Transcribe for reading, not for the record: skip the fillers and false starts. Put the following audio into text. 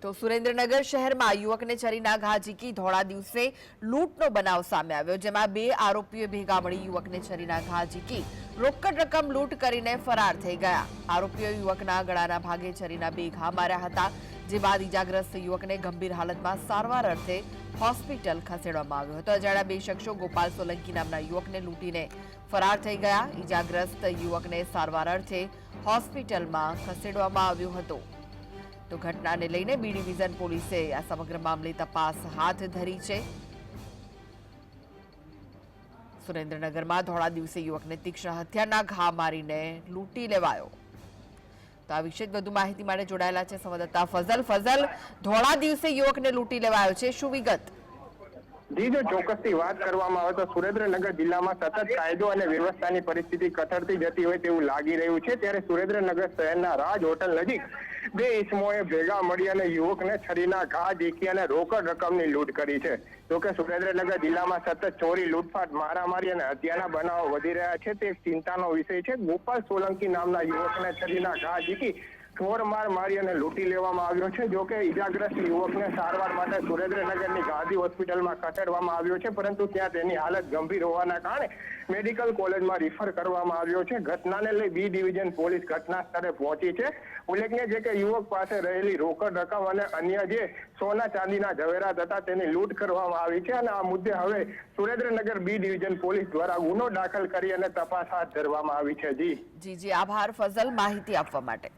તો સુરેન્દ્રનગર શહેરમાં યુવકને છરીના ઘા ઝીકી ધોળા દિવસે લૂંટનો બનાવ સામે આવ્યો, જેમાં 2 આરોપીઓ ભેગા મળી યુવકને છરીના ઘા ઝીકી રોકડ રકમ લૂંટ કરીને ફરાર થઈ ગયા। આરોપીઓ યુવકના ગળાના ભાગે છરીના 2 ઘા માર્યા હતા, જે બાદ ઈજાગ્રસ્ત યુવકને ગંભીર હાલતમાં સારવાર અર્થે હોસ્પિટલ ખસેડવામાં આવ્યો હતો। અજાણ્યા 2 શખ્સો ગોપાલ સોલંકી નામના યુવકને લૂંટીને ફરાર થઈ ગયા। ઈજાગ્રસ્ત યુવકને સારવાર અર્થે હોસ્પિટલમાં ખસેડવામાં આવ્યો હતો। તો ઘટનાને લઈને બી ડિવિઝન પોલીસે આ સમગ્ર મામલે તપાસ હાથ ધરી છે। સુરેન્દ્રનગરમાં ધોળા દિવસે યુવકને તીક્ષ્ણ હથિયારના ઘા મારીને લૂંટી લેવાયો। તો આ વિશે વધુ માહિતી માટે જોડાયેલા છે સંવાદદાતા ફઝલ। ફઝલ, ધોળા દિવસે યુવકને લૂંટી લેવાયો છે, શું વિગત? જી, જો ચોક્કસથી વાત કરવામાં આવે તો સુરેન્દ્રનગર જિલ્લામાં સતત કાયદો અને વ્યવસ્થાની પરિસ્થિતિ કથળતી જતી હોય તેવું લાગી રહ્યું છે। ત્યારે સુરેન્દ્રનગર શહેરના રાજ હોટલ નજીક 2 ઇસમોએ ભેગા મળી અને યુવકને છરીના ઘા ઝીકી અને રોકડ રકમની લૂંટ કરી છે। જોકે સુરેન્દ્રનગર જિલ્લામાં સતત ચોરી, લૂંટફાટ, મારામારી અને હત્યાના બનાવો વધી રહ્યા છે, તે એક ચિંતાનો વિષય છે। ગોપાલ સોલંકી નામના યુવકને છરીના ઘા ઝીકી ઠોરમાર મારી અને લૂંટી લેવામાં આવ્યો છે। જોકે ઈજાગ્રસ્ત યુવકને સારવાર માટે સુરેન્દ્રનગરની ગાંધી હોસ્પિટલમાં ખસેડવામાં આવ્યો છે, પરંતુ ત્યાં તેની હાલત ગંભીર હોવાના કારણે મેડિકલ કોલેજમાં રિફર કરવામાં આવ્યો છે। ઘટનાને લઈ બી ડિવિઝન પોલીસ ઘટના સ્થળે પહોંચી છે। ઉલ્લેખનીય છે કે યુવક પાસે રહેલી રોકડ રકમ અને અન્ય જે સોના ચાંદીના ઝવેરાત હતા તેની લૂંટ કરવામાં આવી છે અને આ મુદ્દે હવે સુરેન્દ્રનગર બી ડિવિઝન પોલીસ દ્વારા ગુનો દાખલ કરી અને તપાસ હાથ ધરવામાં આવી છે। જી, આભાર ફઝલ માહિતી આપવા માટે।